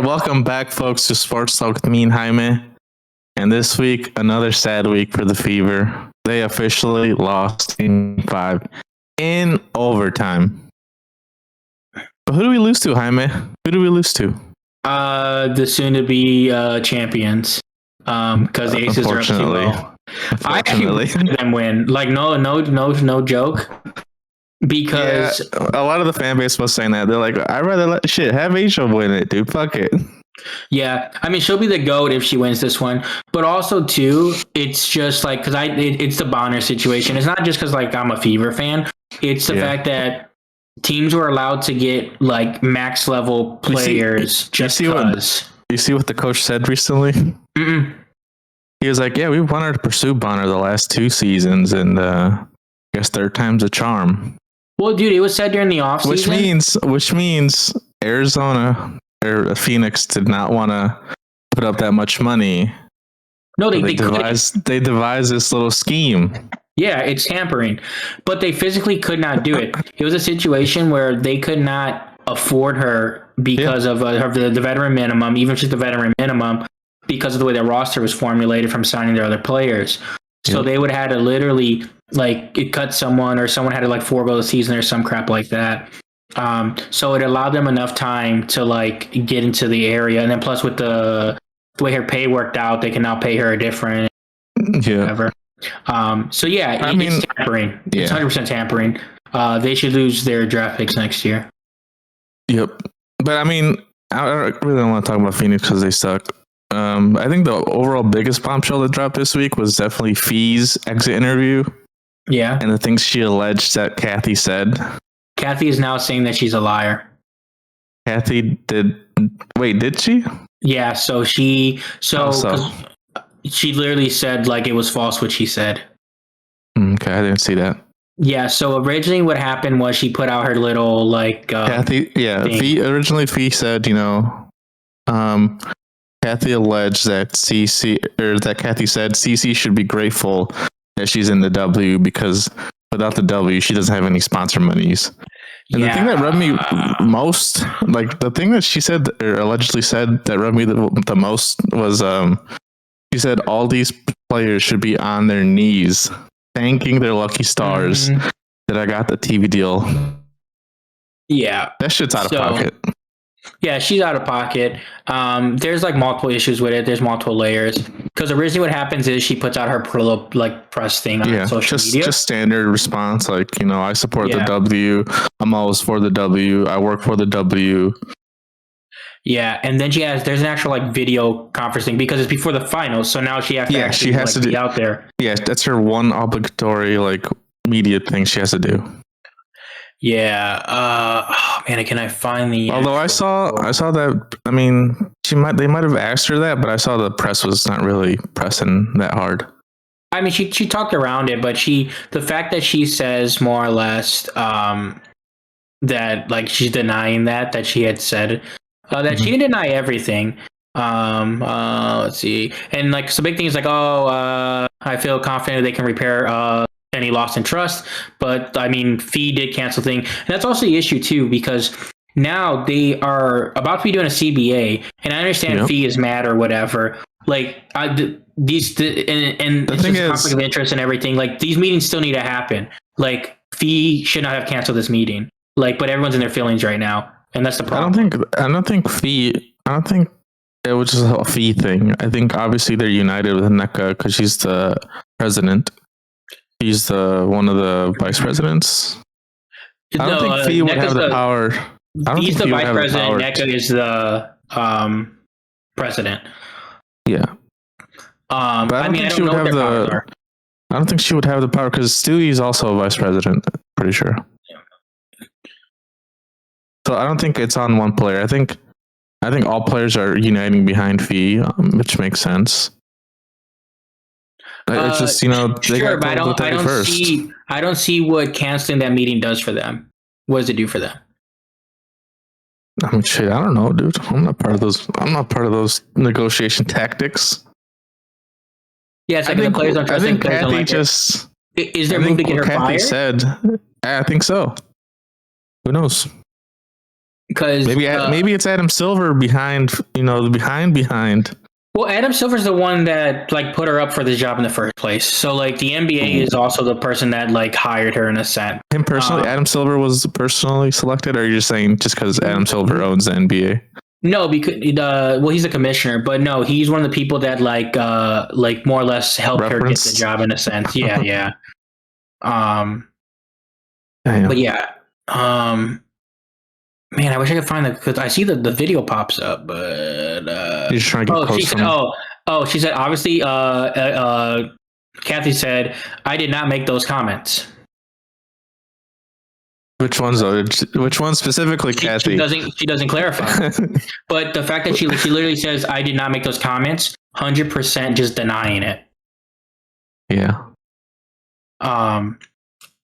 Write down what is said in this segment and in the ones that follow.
right, welcome back, folks, to Sports Talk with me and Jaime. And this week, another sad week for the Fever. They officially lost Game 5 in overtime. But who do we lose to, Jaime? Who do we lose to? The soon-to-be champions. Because the Aces are up 2-0. I actually wanted them win. Like, no joke. Because a lot of the fan base was saying that. They're like, I'd rather have Asia win it, dude. Fuck it. Yeah, I mean, she'll be the GOAT if she wins this one. But also, too, it's just like, because it's the Bonner situation. It's not just because, like, I'm a Fever fan. It's the fact that teams were allowed to get, like, max level players just because. You see what the coach said recently? Mm-mm. He was like, yeah, we wanted to pursue Bonner the last 2 seasons, and I guess third time's a charm. Well, dude, it was said during the offseason. Which means Arizona or Phoenix did not want to put up that much money. No, they devised this little scheme. Yeah, it's tampering. But they physically could not do it. It was a situation where they could not afford her because of the veteran minimum, even if she's the veteran minimum, because of the way their roster was formulated from signing their other players. So they would have had to literally it cut someone, or someone had to forego the season or some crap like that. So it allowed them enough time to get into the area, and then plus with the way her pay worked out, they can now pay her a different whatever. So it's tampering. It's 100% tampering. They should lose their draft picks next year. Yep, but I mean, I really don't want to talk about Phoenix because they suck. I think the overall biggest bombshell that dropped this week was definitely Fee's exit interview. Yeah. And the things she alleged that Kathy said. Kathy is now saying that she's a liar. Kathy did she? Yeah, she literally said it was false what she said. Okay, I didn't see that. Yeah, so originally what happened was she put out her little Kathy, Fee said, Kathy alleged that Kathy said CC should be grateful that she's in the W because without the W, she doesn't have any sponsor monies. And the thing that rubbed me most, the thing that she said or allegedly said that rubbed me the most was she said all these players should be on their knees thanking their lucky stars that I got the TV deal. Yeah. That shit's out of pocket. Yeah, she's out of pocket. There's multiple issues with it. There's multiple layers. Because originally what happens is she puts out her press thing on social media. Just standard response. I support the W. I'm always for the W. I work for the W. Yeah, and then there's an actual video conferencing because it's before the finals. So now she has to be out there. Yeah, that's her one obligatory media thing she has to do. Yeah. Can I find the? Although I saw that. I mean, they might have asked her that, but I saw the press was not really pressing that hard. I mean, she talked around it, but the fact that she says more or less that she's denying that she had said that she didn't deny everything. Let's see, and some big things I feel confident they can repair any loss in trust, but I mean, Fee did cancel thing, and that's also the issue too because now they are about to be doing a CBA, and I understand Fee is mad or whatever. And it's just a conflict of interest and everything. These meetings still need to happen. Fee should not have canceled this meeting. But everyone's in their feelings right now, and that's the problem. I don't think it was just a Fee thing. I think obviously they're united with NECA because she's the president. He's one of the vice presidents. I don't think Fee would have the power. He's the vice president. NECA is the president. Yeah. But I don't think she would have the. I don't think she would have the power because Stewie's also a vice president. Pretty sure. So I don't think it's on one player. I think all players are uniting behind Fee, which makes sense. It's just they got but I don't see what canceling that meeting does for them. What does it do for them? I mean, shit, I don't know, dude. I'm not part of those negotiation tactics. Yeah, the players don't trust. I think Kathy is there room to get her fired? Said, I think so. Who knows? Because maybe it's Adam Silver behind. Behind. Well, Adam Silver's the one that like put her up for this job in the first place. So like the NBA is also the person that like hired her in a sense. Him personally, Adam Silver was personally selected, or are you just saying just because Adam Silver owns the NBA? No, because he's a commissioner, but no, he's one of the people that like more or less helped her get the job in a sense. Yeah, yeah. But yeah, man, I wish I could find that because I see the video pops up, but you're just trying to get close. She said obviously. Kathy said, "I did not make those comments." Which ones though? Which one specifically, Kathy? She doesn't clarify. But the fact that she literally says, "I did not make those comments," 100% just denying it. Yeah.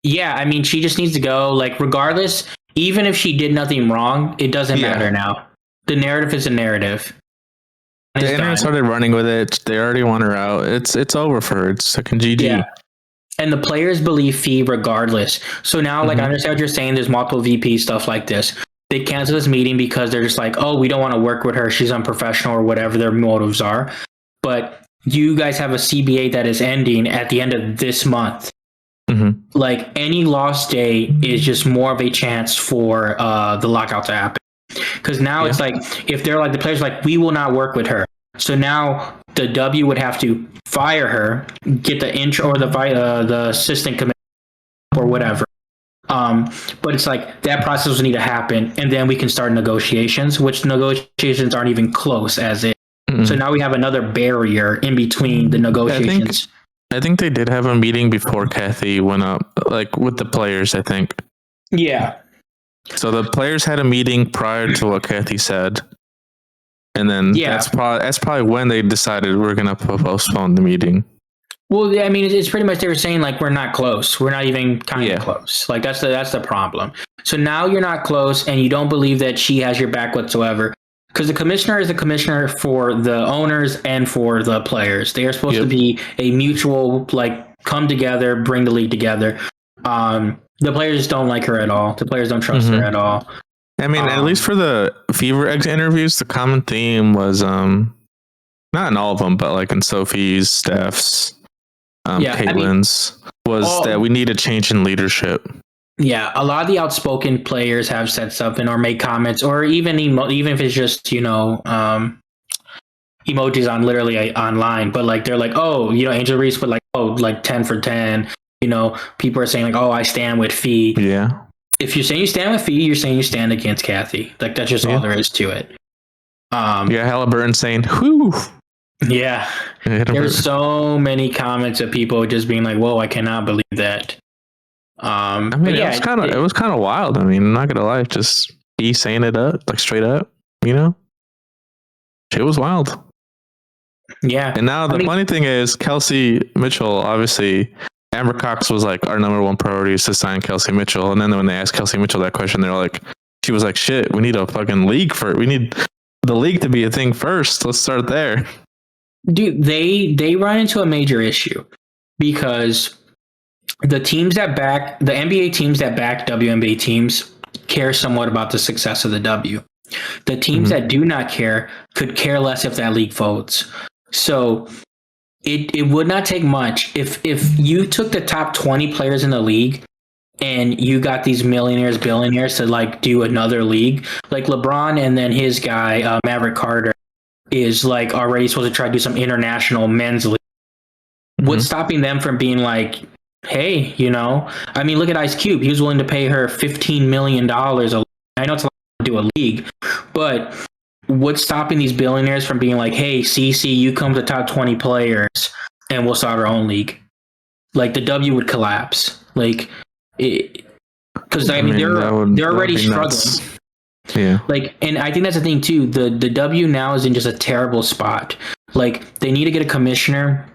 Yeah. I mean, she just needs to go. Like, regardless. Even if she did nothing wrong, it doesn't matter now. The narrative is a narrative. The internet started running with it. They already want her out. It's over for her. It's fucking GG. Yeah. And the players believe Fee regardless. So now, like, I understand what you're saying. There's multiple VP stuff like this. They cancel this meeting because they're just like, oh, we don't want to work with her. She's unprofessional or whatever their motives are. But you guys have a CBA that is ending at the end of this month. Like any lost day is just more of a chance for the lockout to happen. Because now it's like if they're like the players like we will not work with her. So now the W would have to fire her, get the intro or the assistant commissioner or whatever. But it's like that process will need to happen, and then we can start negotiations. Which negotiations aren't even close as it. So now we have another barrier in between the negotiations. I think they did have a meeting before Kathy went up, like with the players, I think. Yeah. So the players had a meeting prior to what Kathy said. And then that's probably when they decided we're going to postpone the meeting. Well, I mean, it's pretty much they were saying like we're not close. We're not even kind of close. Like that's the problem. So now you're not close and you don't believe that she has your back whatsoever. Because the commissioner is the commissioner for the owners and for the players. They are supposed to be a mutual, like, come together, bring the league together. The players don't like her at all. The players don't trust her at all. I mean, at least for the Fever exit interviews, the common theme was, not in all of them, but like in Sophie's, Steph's, Caitlin's, was that we need a change in leadership. Yeah, a lot of the outspoken players have said something or made comments, or even if it's just emojis on literally online. But like they're like, oh, Angel Reese put like 10 for 10. People are saying like, oh, I stand with Fee. Yeah. If you're saying you stand with Fee, you're saying you stand against Kathy. Like that's just all there is to it. Halliburton saying, "Whoo." Yeah. There's so many comments of people just being like, "Whoa, I cannot believe that." I mean, it was kind of wild. I mean, I'm not gonna lie, just he saying it up, like straight up, it was wild. Yeah. And now the funny thing is, Kelsey Mitchell, obviously, Amber Cox was like, our number one priority is to sign Kelsey Mitchell. And then when they asked Kelsey Mitchell that question, they're like, she was like, shit, we need a fucking league we need the league to be a thing first. Let's start there. Dude, they run into a major issue because the NBA teams that back WNBA teams care somewhat about the success of the W. The teams that do not care could care less if that league folds. So it would not take much if you took the top 20 players in the league and you got these millionaires, billionaires to like do another league, like LeBron and then his guy, Maverick Carter, is like already supposed to try to do some international men's league. What's stopping them from being like, hey, I mean, look at Ice Cube. He was willing to pay her $15 million. I know it's a lot to do a league, but what's stopping these billionaires from being like, hey, CC, you come to top 20 players and we'll start our own league? Like the W would collapse. Like, because I mean they're already struggling. Nuts. Yeah. Like, and I think that's the thing too. The W now is in just a terrible spot. Like, they need to get a commissioner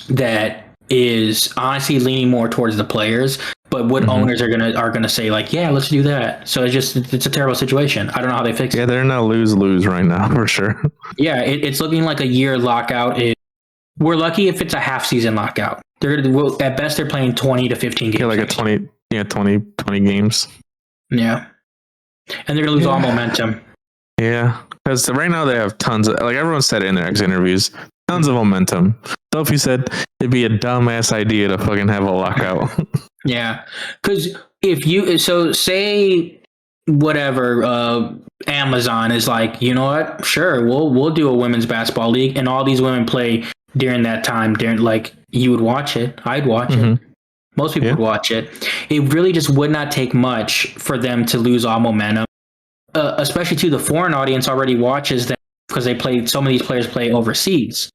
that is honestly leaning more towards the players, but what owners are gonna say like, yeah, let's do that. So it's a terrible situation. I don't know how they fix it. Yeah, they're in a lose right now for sure. Yeah, it's looking like a year lockout. We're lucky if it's a half season lockout. At best they're playing 20 to 15 games. Yeah, like 20 games. Yeah. and they're gonna lose all momentum. Yeah, because right now they have tons of, like everyone said in their exit interviews, tons of momentum. Sophie said it'd be a dumbass idea to fucking have a lockout. Yeah, because if you say whatever Amazon is like, you know what? Sure, we'll do a women's basketball league, and all these women play during that time. During like you would watch it, I'd watch it. Most people would watch it. It really just would not take much for them to lose all momentum. Especially to the foreign audience already watches them because they play. Some of these players play overseas,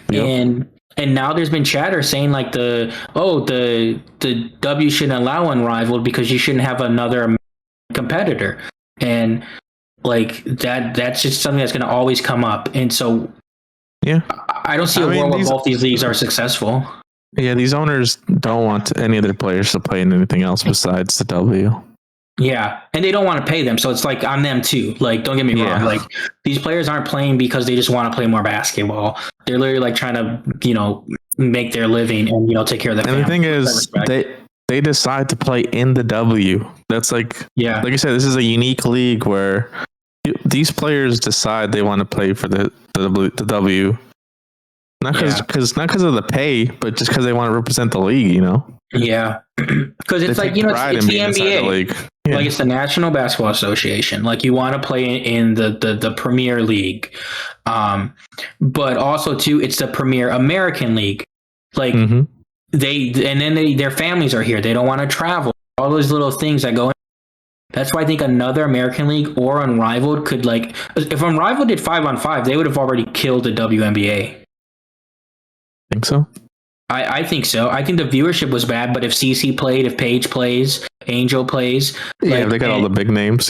and now there's been chatter saying like the W shouldn't allow Unrivaled because you shouldn't have another competitor, and like that's just something that's going to always come up. And so I don't see a world where both these leagues are successful. Yeah, these owners don't want any of their players to play in anything else besides the W. Yeah, and they don't want to pay them, so it's like on them too. Like, don't get me wrong. Like, these players aren't playing because they just want to play more basketball. They're literally like trying to, make their living and take care of their family. And the thing is, they decide to play in the W. That's like I said, this is a unique league where these players decide they want to play for the W. Not because of the pay, but just because they want to represent the league. Yeah, because it's like it's the NBA. Like it's the National Basketball Association. Like you want to play in the Premier League, but also too it's the Premier American League. Like their families are here. They don't want to travel. All those little things that go in. That's why I think another American League or Unrivaled could if Unrivaled did 5-on-5, they would have already killed the WNBA. Think so? I think so. I think the viewership was bad, but if CC played, if Paige plays, Angel plays, they got all the big names.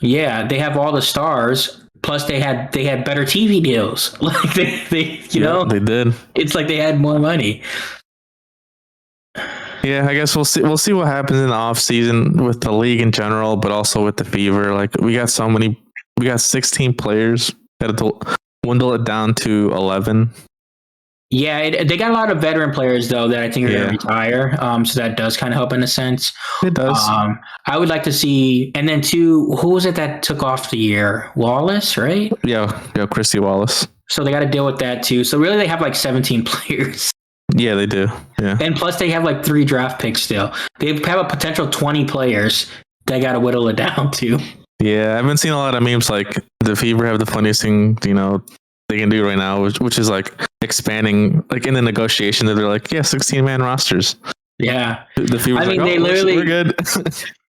Yeah, they have all the stars. Plus, they had better TV deals. Like they they did. It's like they had more money. Yeah, I guess we'll see. We'll see what happens in the off season with the league in general, but also with the Fever. Like we got 16 players. Got to dwindle it down to 11. Yeah, they got a lot of veteran players though that I think are going to retire. So that does kind of help in a sense. It does. I would like to see, and then who was it that took off the year? Wallace, right? Yeah, Christy Wallace. So they got to deal with that too. So really, they have like 17 players. Yeah, they do. Yeah, and plus they have like 3 draft picks still. They have a potential 20 players. They got to whittle it down to. Yeah, I've been seeing a lot of memes like the Fever have the funniest thing, they can do right now, which is like expanding, like in the negotiation that they're like, 16-man rosters. Yeah, the Fever. They literally we're good.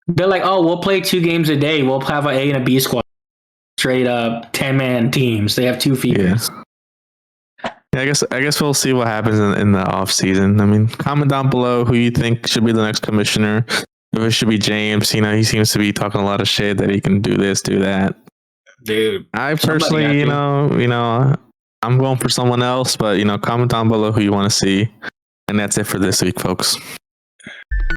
They're like, we'll play 2 games a day. We'll have an A and a B squad, straight up 10-man teams. They have 2 Fevers. Yeah, I guess we'll see what happens in the off season. I mean, comment down below who you think should be the next commissioner. If it should be James, he seems to be talking a lot of shit that he can do this, do that. Dude, I personally, I'm going for someone else, but comment down below who you want to see. And that's it for this week, folks.